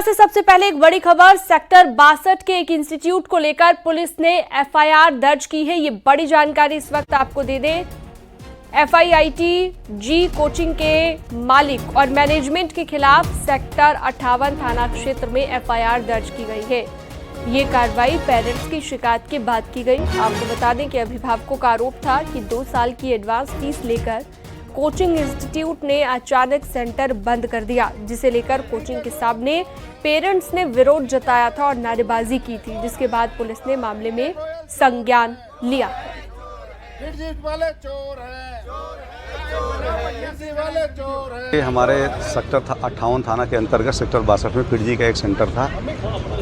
से सबसे पहले एक बड़ी खबर, सेक्टर 62 के एक इंस्टीट्यूट को लेकर पुलिस ने एफआईआर दर्ज की है। ये बड़ी जानकारी इस वक्त आपको दे दें। FIIT-G कोचिंग के मालिक और मैनेजमेंट के खिलाफ सेक्टर 58 थाना क्षेत्र में एफआईआर दर्ज की गई है। ये कार्रवाई पेरेंट्स की शिकायत के बाद की गई। आपको बता दें कि अभिभावकों का आरोप था कि 2 साल की एडवांस फीस लेकर कोचिंग इंस्टीट्यूट ने अचानक सेंटर बंद कर दिया, जिसे लेकर कोचिंग के सामने पेरेंट्स ने विरोध जताया था और नारेबाजी की थी, जिसके बाद पुलिस ने मामले में संज्ञान लिया। हमारे सेक्टर 58 थाना के अंतर्गत सेक्टर 62 में फिटजी का एक सेंटर था,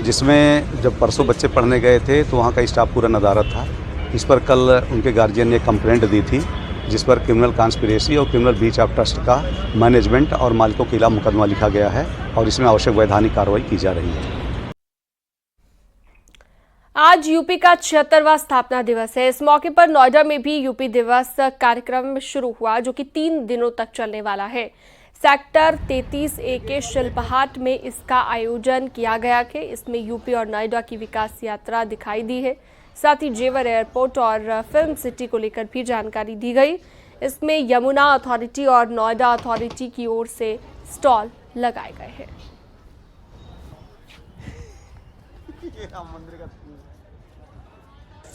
जिसमें जब परसों बच्चे पढ़ने गए थे तो वहाँ का स्टाफ पूरा नदारद था। इस पर कल उनके गार्जियन ने कंप्लेंट दी थी, जिस पर क्रिमिनल कॉन्स्पिरेसी और क्रिमिनल ब्रीच ऑफ ट्रस्ट का मैनेजमेंट और मालिकों के खिलाफ मुकदमा लिखा गया है और इसमें आवश्यक वैधानिक कार्रवाई की जा रही है। आज यूपी का 76वां स्थापना दिवस है। इस मौके पर नोएडा में भी यूपी दिवस कार्यक्रम शुरू हुआ, जो कि 3 दिनों तक चलने वाला है। सेक्टर 33A के शिल्पहाट में इसका आयोजन किया गया है। इसमें यूपी और नोएडा की विकास यात्रा दिखाई दी है। साथ ही जेवर एयरपोर्ट और फिल्म सिटी को लेकर भी जानकारी दी गई। इसमें यमुना अथॉरिटी और नोएडा अथॉरिटी की ओर से स्टॉल लगाए गए हैं।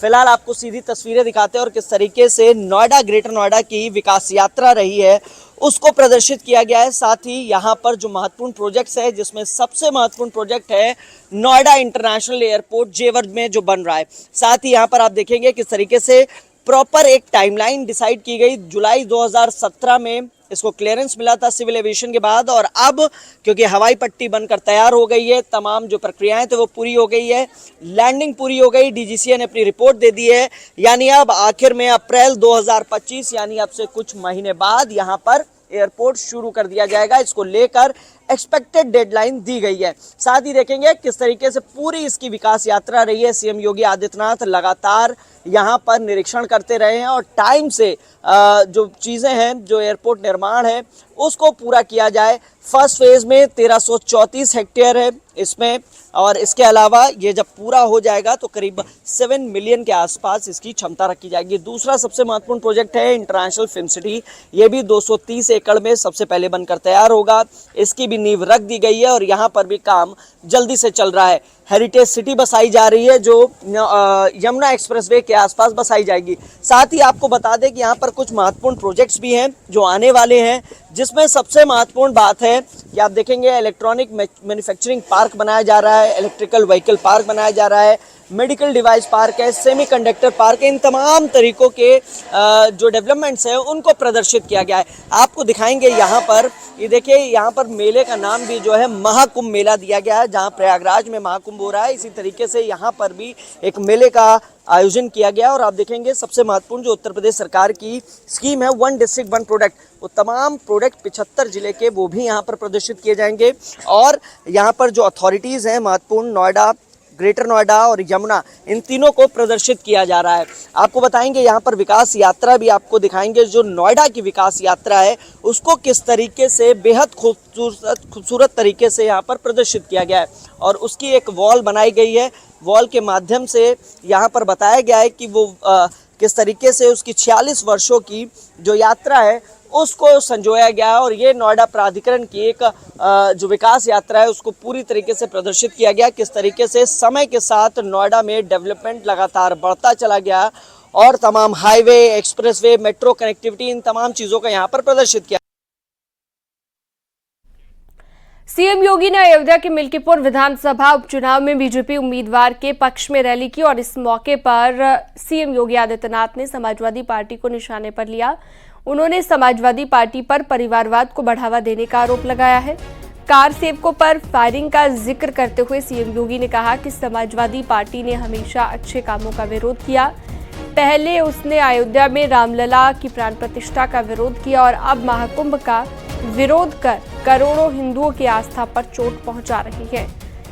फिलहाल आपको सीधी तस्वीरें दिखाते हैं और किस तरीके से नोएडा, ग्रेटर नोएडा की विकास यात्रा रही है उसको प्रदर्शित किया गया है। साथ ही यहाँ पर जो महत्वपूर्ण प्रोजेक्ट्स है, जिसमें सबसे महत्वपूर्ण प्रोजेक्ट है नोएडा इंटरनेशनल एयरपोर्ट जेवर में जो बन रहा है। साथ ही यहाँ पर आप देखेंगे किस तरीके से प्रॉपर एक टाइमलाइन डिसाइड की गई। जुलाई 2017 में इसको क्लियरेंस मिला था सिविल एविएशन के बाद, और अब क्योंकि हवाई पट्टी बनकर तैयार हो गई है, तमाम जो प्रक्रियाएं थे वो पूरी हो गई है, लैंडिंग पूरी हो गई, DGCA ने अपनी रिपोर्ट दे दी है। यानी अब आखिर में अप्रैल 2025 यानी अब से कुछ महीने बाद यहाँ पर एयरपोर्ट शुरू कर दिया जाएगा। इसको लेकर एक्सपेक्टेड डेडलाइन दी गई है। साथ ही देखेंगे किस तरीके से पूरी इसकी विकास यात्रा रही है। CM योगी आदित्यनाथ लगातार यहाँ पर निरीक्षण करते रहे हैं और टाइम से जो चीज़ें हैं, जो एयरपोर्ट निर्माण है उसको पूरा किया जाए। फर्स्ट फेज़ में 1334 हेक्टेयर है इसमें, और इसके अलावा ये जब पूरा हो जाएगा तो करीब 7 मिलियन के आसपास इसकी क्षमता रखी जाएगी। दूसरा सबसे महत्वपूर्ण प्रोजेक्ट है इंटरनेशनल फिल्म सिटी। ये भी 230 एकड़ में सबसे पहले बनकर तैयार होगा। इसकी भी नींव रख दी गई है और यहाँ पर भी काम जल्दी से चल रहा है। हेरिटेज सिटी बसाई जा रही है, जो यमुना एक्सप्रेसवे के आसपास बसाई जाएगी। साथ ही आपको बता दें कि यहाँ पर कुछ महत्वपूर्ण प्रोजेक्ट्स भी हैं जो आने वाले हैं, जिसमें सबसे महत्वपूर्ण बात है कि आप देखेंगे इलेक्ट्रॉनिक मैन्युफैक्चरिंग पार्क बनाया जा रहा है, इलेक्ट्रिकल व्हीकल पार्क बनाया जा रहा है, मेडिकल डिवाइस पार्क है, सेमीकंडक्टर पार्क है। इन तमाम तरीकों के जो डेवलपमेंट्स हैं उनको प्रदर्शित किया गया है। आपको दिखाएंगे यहाँ पर, ये देखिए यहाँ पर मेले का नाम भी जो है महाकुंभ मेला दिया गया है। जहाँ प्रयागराज में महाकुंभ हो रहा है, इसी तरीके से यहाँ पर भी एक मेले का आयोजन किया गया। और आप देखेंगे सबसे महत्वपूर्ण जो उत्तर प्रदेश सरकार की स्कीम है, 1 डिस्ट्रिक्ट 1 प्रोडक्ट, वो तमाम प्रोडक्ट 75 जिले के वो भी यहाँ पर प्रदर्शित किए जाएंगे। और यहाँ पर जो अथॉरिटीज़ हैं महत्वपूर्ण, नोएडा, ग्रेटर नोएडा और यमुना, इन तीनों को प्रदर्शित किया जा रहा है। आपको बताएंगे यहाँ पर विकास यात्रा भी आपको दिखाएंगे। जो नोएडा की विकास यात्रा है उसको किस तरीके से बेहद खूबसूरत तरीके से यहाँ पर प्रदर्शित किया गया है और उसकी एक वॉल बनाई गई है। वॉल के माध्यम से यहाँ पर बताया गया है कि वो किस तरीके से उसकी 46 वर्षों की जो यात्रा है उसको संजोया गया है। और ये नोएडा प्राधिकरण की एक जो विकास यात्रा है उसको पूरी तरीके से प्रदर्शित किया गया। किस तरीके से समय के साथ नोएडा में डेवलपमेंट लगातार बढ़ता चला गया और तमाम हाईवे, एक्सप्रेसवे, मेट्रो कनेक्टिविटी, इन तमाम चीज़ों का यहाँ पर प्रदर्शित किया। CM योगी ने अयोध्या के मिल्कीपुर विधानसभा उपचुनाव में बीजेपी उम्मीदवार के पक्ष में रैली की और इस मौके पर CM योगी आदित्यनाथ ने समाजवादी पार्टी को निशाने पर लिया। उन्होंने समाजवादी पार्टी पर परिवारवाद को बढ़ावा देने का आरोप लगाया है। कार सेवकों पर फायरिंग का जिक्र करते हुए CM योगी ने कहा कि समाजवादी पार्टी ने हमेशा अच्छे कामों का विरोध किया। पहले उसने अयोध्या में रामलला की प्राण प्रतिष्ठा का विरोध किया और अब महाकुंभ का विरोध कर करोड़ों हिंदुओं की आस्था पर चोट पहुंचा रही है।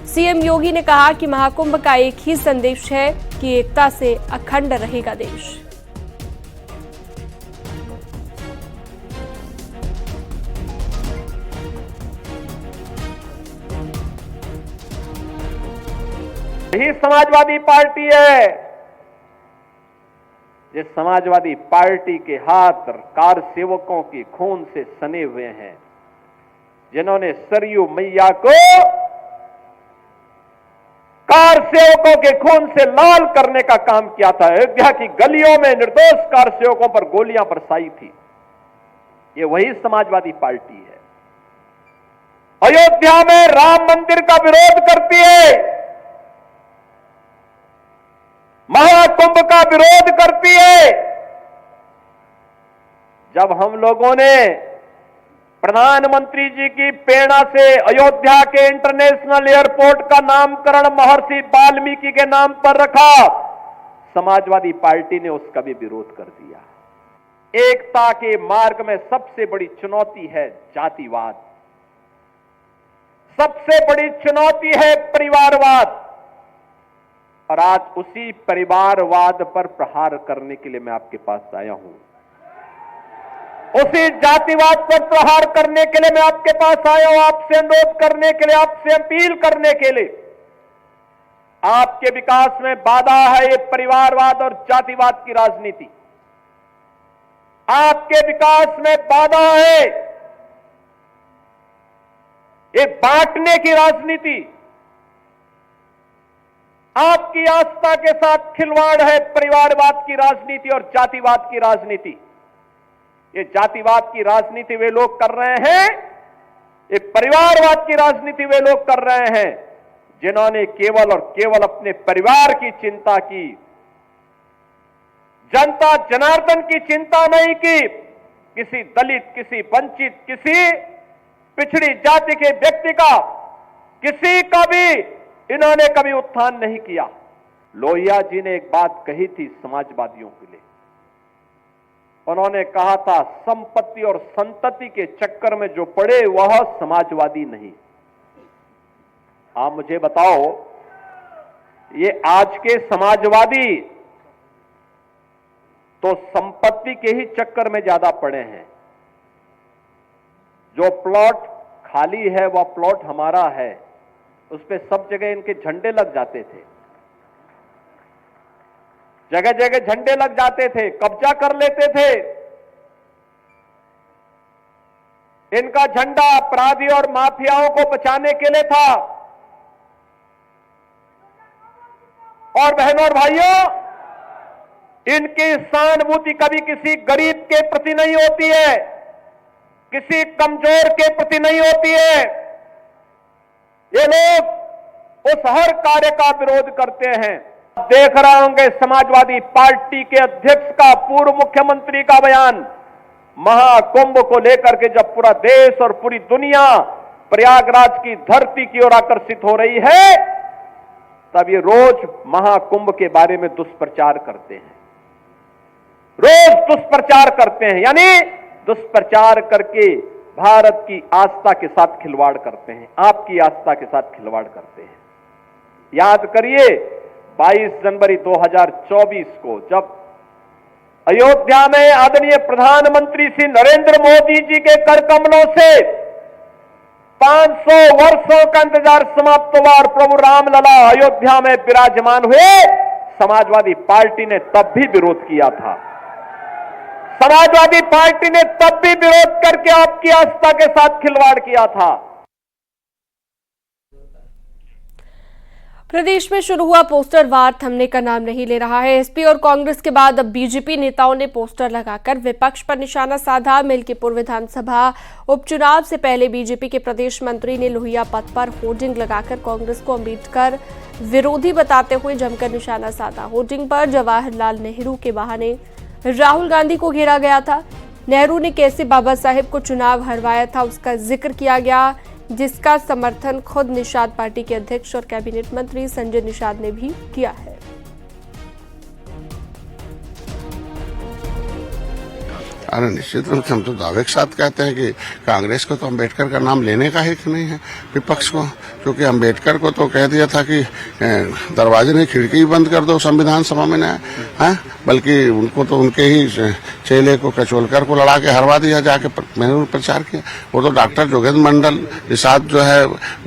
CM योगी ने कहा कि महाकुंभ का एक ही संदेश है कि एकता से अखंड रहेगा देश। यही समाजवादी पार्टी है जिस समाजवादी पार्टी के हाथ कार सेवकों की खून से सने हुए हैं, जिन्होंने सरयू मैया को कार सेवकों के खून से लाल करने का काम किया था। अयोध्या की गलियों में निर्दोष कार सेवकों पर गोलियां बरसाई थी। ये वही समाजवादी पार्टी है। अयोध्या में राम मंदिर का विरोध करती है, महाकुंभ का विरोध करती है। जब हम लोगों ने प्रधानमंत्री जी की प्रेरणा से अयोध्या के इंटरनेशनल एयरपोर्ट का नामकरण महर्षि वाल्मीकि के नाम पर रखा, समाजवादी पार्टी ने उसका भी विरोध कर दिया। एकता के मार्ग में सबसे बड़ी चुनौती है जातिवाद, सबसे बड़ी चुनौती है परिवारवाद, और आज उसी परिवारवाद पर प्रहार करने के लिए मैं आपके पास आया हूं। उसी जातिवाद पर प्रहार करने के लिए मैं आपके पास आया हूं, आपसे अनुरोध करने के लिए, आपसे अपील करने के लिए। आपके विकास में बाधा है ये परिवारवाद और जातिवाद की राजनीति। आपके विकास में बाधा है ये बांटने की राजनीति। आपकी आस्था के साथ खिलवाड़ है परिवारवाद की राजनीति और जातिवाद की राजनीति। ये जातिवाद की राजनीति वे लोग कर रहे हैं, ये परिवारवाद की राजनीति वे लोग कर रहे हैं जिन्होंने केवल और केवल अपने परिवार की चिंता की, जनता जनार्दन की चिंता नहीं की। किसी दलित, किसी वंचित, किसी पिछड़ी जाति के व्यक्ति का, किसी का भी इन्होंने कभी उत्थान नहीं किया। लोहिया जी ने एक बात कही थी समाजवादियों के लिए, उन्होंने कहा था संपत्ति और संतति के चक्कर में जो पड़े वह समाजवादी नहीं। आप मुझे बताओ, ये आज के समाजवादी तो संपत्ति के ही चक्कर में ज्यादा पड़े हैं। जो प्लॉट खाली है वह प्लॉट हमारा है, उस पे सब जगह इनके झंडे लग जाते थे, जगह जगह झंडे लग जाते थे, कब्जा कर लेते थे। इनका झंडा अपराधी और माफियाओं को बचाने के लिए था। और बहनों और भाइयों, इनकी सहानुभूति कभी किसी गरीब के प्रति नहीं होती है, किसी कमजोर के प्रति नहीं होती है। ये लोग उस हर कार्य का विरोध करते हैं। देख रहे होंगे समाजवादी पार्टी के अध्यक्ष का, पूर्व मुख्यमंत्री का बयान महाकुंभ को लेकर के, जब पूरा देश और पूरी दुनिया प्रयागराज की धरती की ओर आकर्षित हो रही है, तब ये रोज महाकुंभ के बारे में दुष्प्रचार करते हैं, रोज दुष्प्रचार करते हैं, यानी दुष्प्रचार करके भारत की आस्था के साथ खिलवाड़ करते हैं, आपकी आस्था के साथ खिलवाड़ करते हैं। याद करिए 22 जनवरी 2024 को जब अयोध्या में आदरणीय प्रधानमंत्री श्री नरेंद्र मोदी जी के कर कमलों से 500 वर्षों का इंतजार समाप्त हुआ और प्रभु रामलला अयोध्या में विराजमान हुए, समाजवादी पार्टी ने तब भी विरोध किया था। समाजवादी पार्टी ने तब भी विरोध करके आपकी आस्था के साथ खिलवाड़ किया था। प्रदेश में शुरू हुआ पोस्टर वार थमने का नाम नहीं ले रहा है। एसपी और कांग्रेस के बाद अब बीजेपी नेताओं ने पोस्टर लगाकर विपक्ष पर निशाना साधा। मिल्कीपुर विधानसभा उपचुनाव से पहले बीजेपी के प्रदेश मंत्री ने लोहिया पथ पर होर्डिंग लगाकर कांग्रेस को अम्बेडकर विरोधी बताते हुए जमकर निशाना साधा। होर्डिंग पर जवाहरलाल नेहरू के बहाने राहुल गांधी को घेरा गया था। नेहरू ने कैसे बाबा साहेब को चुनाव हरवाया था उसका जिक्र किया गया, जिसका समर्थन खुद निषाद पार्टी के अध्यक्ष और कैबिनेट मंत्री संजय निषाद ने भी किया है। अरे निश्चित रूप से हम तो दावे के साथ कहते हैं कि कांग्रेस को तो अम्बेडकर का नाम लेने का हक नहीं है, विपक्ष को क्योंकि अंबेडकर को तो कह दिया था कि दरवाजे नहीं खिड़की बंद कर दो, संविधान सभा में न है, बल्कि उनको तो उनके ही चेले को कचोलकर को लड़ा के हरवा दिया, जाके मैंने प्रचार किया। वो तो डॉक्टर जोगेंद्र मंडल निषाद जो है,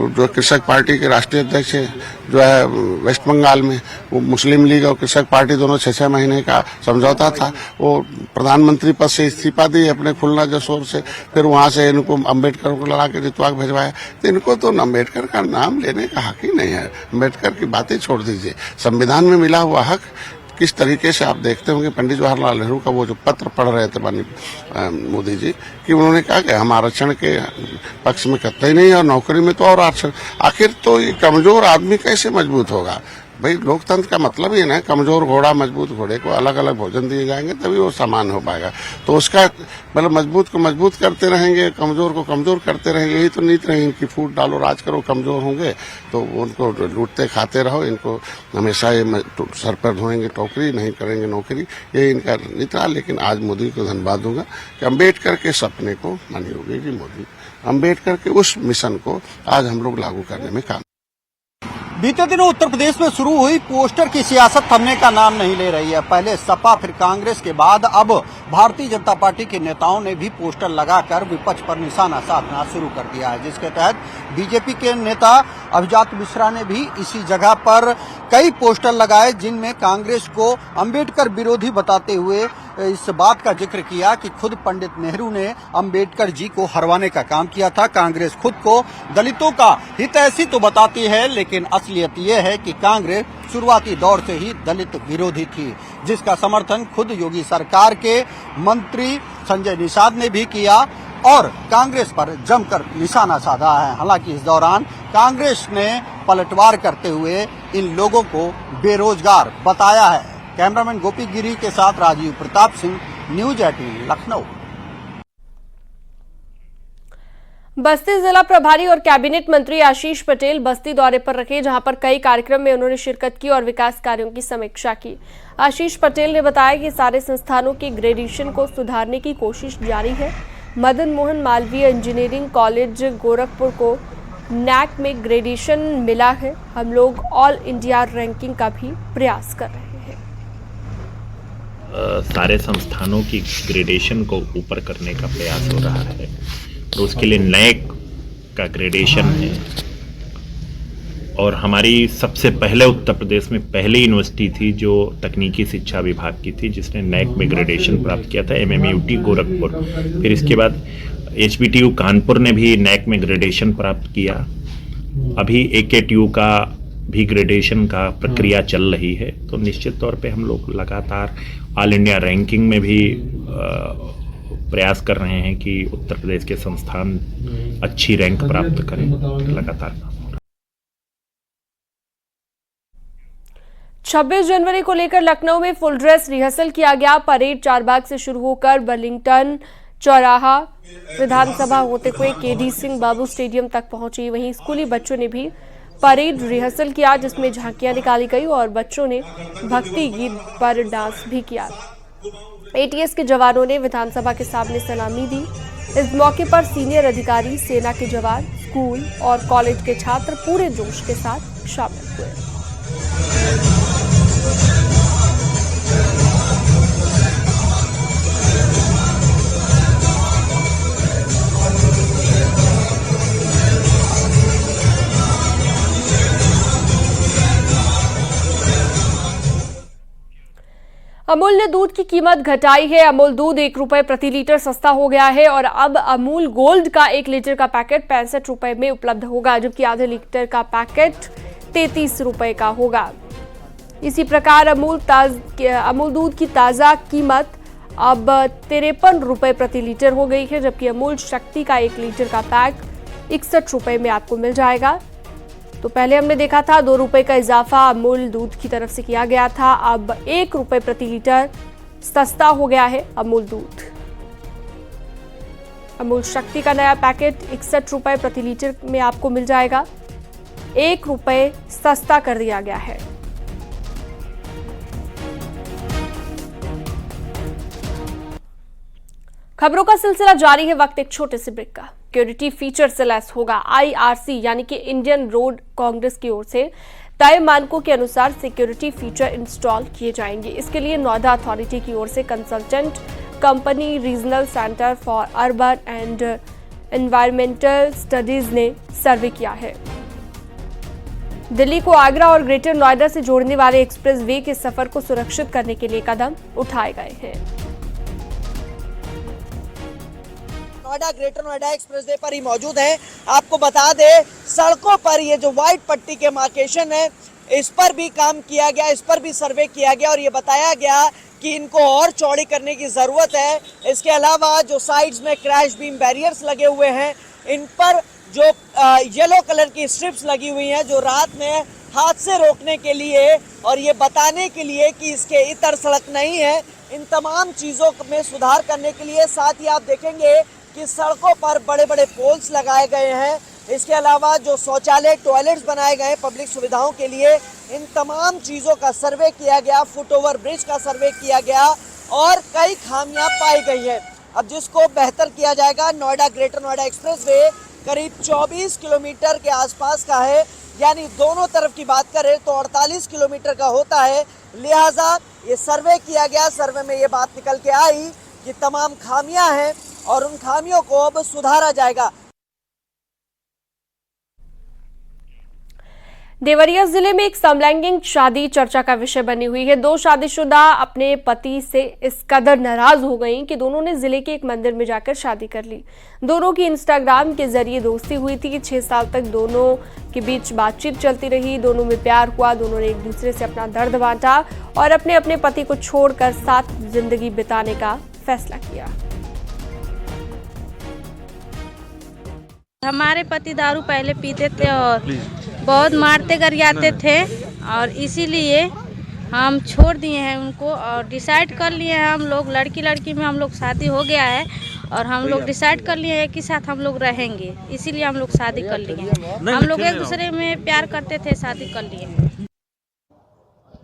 जो कृषक पार्टी के राष्ट्रीय अध्यक्ष है जो है वेस्ट बंगाल में, वो मुस्लिम लीग और कृषक पार्टी दोनों 6-6 महीने का समझौता था, वो प्रधानमंत्री पद से इस्तीफा दी अपने खुलना जसोर से, फिर वहां से इनको अंबेडकर को लड़ा के जितवाक भिजवाया। तो इनको तो अंबेडकर का नाम लेने का हक ही नहीं है। अंबेडकर की बातें छोड़ दीजिए, संविधान में मिला हुआ हक किस तरीके से आप देखते होंगे। पंडित जवाहरलाल नेहरू का वो जो पत्र पढ़ रहे थे मोदी जी कि उन्होंने कहा कि हम आरक्षण के पक्ष में कतई नहीं, और नौकरी में तो और आरक्षण। आखिर तो ये कमजोर आदमी कैसे मजबूत होगा भाई? लोकतंत्र का मतलब ही ना, कमजोर घोड़ा मजबूत घोड़े को अलग अलग भोजन दिए जाएंगे तभी वो समान हो पाएगा। तो उसका मतलब मजबूत को मजबूत करते रहेंगे, कमजोर को कमजोर करते रहेंगे, यही तो नीति रही इनकी। फूट डालो राज करो, कमजोर होंगे तो उनको लूटते खाते रहो, इनको हमेशा ये सर पर धोएंगे टोकरी, नहीं करेंगे नौकरी, ये इनका नीति रहा। लेकिन आज मोदी को धन्यवाद दूंगा कि अम्बेडकर के सपने को, माननीय योगी जी मोदी, अम्बेडकर के उस मिशन को आज हम लोग लागू करने में काम। बीते दिनों उत्तर प्रदेश में शुरू हुई पोस्टर की सियासत थमने का नाम नहीं ले रही है। पहले सपा, फिर कांग्रेस के बाद अब भारतीय जनता पार्टी के नेताओं ने भी पोस्टर लगाकर विपक्ष पर निशाना साधना शुरू कर दिया है, जिसके तहत बीजेपी के नेता अभिजात मिश्रा ने भी इसी जगह पर कई पोस्टर लगाए, जिनमें कांग्रेस को अंबेडकर विरोधी बताते हुए इस बात का जिक्र किया कि खुद पंडित नेहरू ने अंबेडकर जी को हरवाने का काम किया था। कांग्रेस खुद को दलितों का हितैषी तो बताती है, लेकिन असलियत ये है कि कांग्रेस शुरुआती दौर से ही दलित विरोधी थी, जिसका समर्थन खुद योगी सरकार के मंत्री संजय निषाद ने भी किया और कांग्रेस पर जमकर निशाना साधा है। हालांकि इस दौरान कांग्रेस ने पलटवार करते हुए इन लोगों को बेरोजगार बताया है। कैमरामैन गोपी गिरी के साथ राजीव प्रताप सिंह, न्यूज 18 लखनऊ। बस्ती जिला प्रभारी और कैबिनेट मंत्री आशीष पटेल बस्ती दौरे पर रखे, जहां पर कई कार्यक्रम में उन्होंने शिरकत की और विकास कार्यों की समीक्षा की। आशीष पटेल ने बताया कि सारे संस्थानों के ग्रेडेशन को सुधारने की कोशिश जारी है। मदन मोहन मालवीय इंजीनियरिंग कॉलेज गोरखपुर को नैक में ग्रेडेशन मिला है। हम लोग ऑल इंडिया रैंकिंग का भी प्रयास कर रहे हैं। सारे संस्थानों की ग्रेडेशन को ऊपर करने का प्रयास हो रहा है, तो उसके लिए नैक का ग्रेडेशन है। और हमारी सबसे पहले उत्तर प्रदेश में पहली यूनिवर्सिटी थी जो तकनीकी शिक्षा विभाग की थी, जिसने नैक में ग्रेडेशन प्राप्त किया था, MMUT गोरखपुर। फिर इसके बाद HBTU कानपुर ने भी नैक में ग्रेडेशन प्राप्त किया। अभी AKTU का भी ग्रेडेशन का प्रक्रिया चल रही है। तो निश्चित तौर पे हम लोग लगातार ऑल इंडिया रैंकिंग में भी प्रयास कर रहे हैं कि उत्तर प्रदेश के संस्थान अच्छी रैंक प्राप्त करें। लगातार 26 जनवरी को लेकर लखनऊ में फुल ड्रेस रिहर्सल किया गया। परेड चारबाग से शुरू होकर बर्लिंगटन चौराहा, विधानसभा होते हुए KD सिंह बाबू स्टेडियम तक पहुंची। वहीं स्कूली बच्चों ने भी परेड रिहर्सल किया, जिसमें झांकियां निकाली गई और बच्चों ने भक्ति गीत पर डांस भी किया। ATS के जवानों ने विधानसभा के सामने सलामी दी। इस मौके पर सीनियर अधिकारी, सेना के जवान, स्कूल और कॉलेज के छात्र पूरे जोश के साथ शामिल हुए। अमूल ने दूध की कीमत घटाई है। अमूल दूध 1 रुपए प्रति लीटर सस्ता हो गया है और अब अमूल गोल्ड का 1 लीटर का पैकेट 65 रुपए में उपलब्ध होगा, जबकि आधे लीटर का पैकेट 33 रुपए का होगा। इसी प्रकार अमूल दूध की ताज़ा कीमत अब 53 रुपए प्रति लीटर हो गई है, जबकि अमूल शक्ति का 1 लीटर का पैक 61 रुपए में आपको मिल जाएगा। तो पहले हमने देखा था 2 रुपए का इजाफा अमूल दूध की तरफ से किया गया था, अब 1 रुपए प्रति लीटर सस्ता हो गया है अमूल दूध। अमूल शक्ति का नया पैकेट 61 रुपए प्रति लीटर में आपको मिल जाएगा, 1 रुपए सस्ता कर दिया गया है। खबरों का सिलसिला जारी है, वक्त एक छोटे से ब्रेक का। सिक्योरिटी फीचर से लैस होगा। IRC यानी कि इंडियन रोड कांग्रेस की ओर से तय मानकों के अनुसार सिक्योरिटी फीचर इंस्टॉल किए जाएंगे। इसके लिए नोएडा अथॉरिटी की ओर से consultant company regional centre for urban and environmental studies ने सर्वे किया है। दिल्ली को आगरा और ग्रेटर नोएडा से जोड़ने वाले एक्सप्रेस वे के सफर को सुरक्षित करने के लिए कदम उठाए गए हैं। नोएडा ग्रेटर नोएडा एक्सप्रेसवे पर ही मौजूद है। आपको बता दें, सड़कों पर ये जो व्हाइट पट्टी के मार्केशन है, इस पर भी काम किया गया, इस पर भी सर्वे किया गया और ये बताया गया कि इनको और चौड़ी करने की ज़रूरत है। इसके अलावा जो साइड्स में क्रैश बीम बैरियर्स लगे हुए हैं, इन पर जो येलो कलर की स्ट्रिप्स लगी हुई हैं, जो रात में हादसे रोकने के लिए और ये बताने के लिए कि इसके इतर सड़क नहीं है, इन तमाम चीज़ों में सुधार करने के लिए। साथ ही आप देखेंगे कि सड़कों पर बड़े बड़े पोल्स लगाए गए हैं। इसके अलावा जो शौचालय टॉयलेट्स बनाए गए पब्लिक सुविधाओं के लिए, इन तमाम चीज़ों का सर्वे किया गया, फुट ओवर ब्रिज का सर्वे किया गया और कई खामियां पाई गई हैं। अब जिसको बेहतर किया जाएगा। नोएडा ग्रेटर नोएडा एक्सप्रेसवे करीब 24 किलोमीटर के आसपास का है, यानी दोनों तरफ की बात करें तो 48 किलोमीटर का होता है। लिहाजा ये सर्वे किया गया, सर्वे में ये बात निकल के आई कि तमाम खामियां हैं और उन खामियों को अब सुधारा जाएगा। देवरिया जिले में एक समलैंगिक शादी चर्चा का विषय बनी हुई है। दो शादीशुदा अपने पति से इस कदर नाराज हो गईं कि दोनों ने जिले के एक मंदिर में जाकर शादी कर ली। दोनों की इंस्टाग्राम के जरिए दोस्ती हुई थी। 6 साल तक दोनों के बीच बातचीत चलती रही, दोनों में प्यार हुआ, दोनों ने एक दूसरे से अपना दर्द बांटा और अपने अपने पति को छोड़कर साथ जिंदगी बिताने का फैसला किया। हमारे पति दारू पहले पीते थे और बहुत मारते गरियाते थे और इसीलिए हम छोड़ दिए हैं उनको और डिसाइड कर लिए हैं हम लोग, लड़की लड़की में हम लोग शादी हो गया है और हम लोग डिसाइड कर लिए हैं कि साथ हम लोग रहेंगे, इसीलिए हम लोग शादी कर लिए हैं। हम लोग एक दूसरे में प्यार करते थे, शादी कर लिए हैं।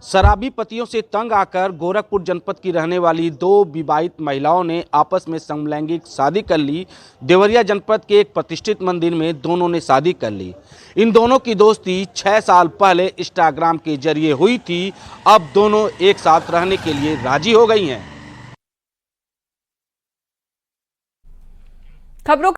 शराबी पतियों से तंग आकर गोरखपुर जनपद की रहने वाली 2 विवाहित महिलाओं ने आपस में समलैंगिक शादी कर ली। देवरिया जनपद के एक प्रतिष्ठित मंदिर में दोनों ने शादी कर ली। इन दोनों की दोस्ती 6 साल पहले इंस्टाग्राम के जरिए हुई थी। अब दोनों एक साथ रहने के लिए राजी हो गई हैं। खबरों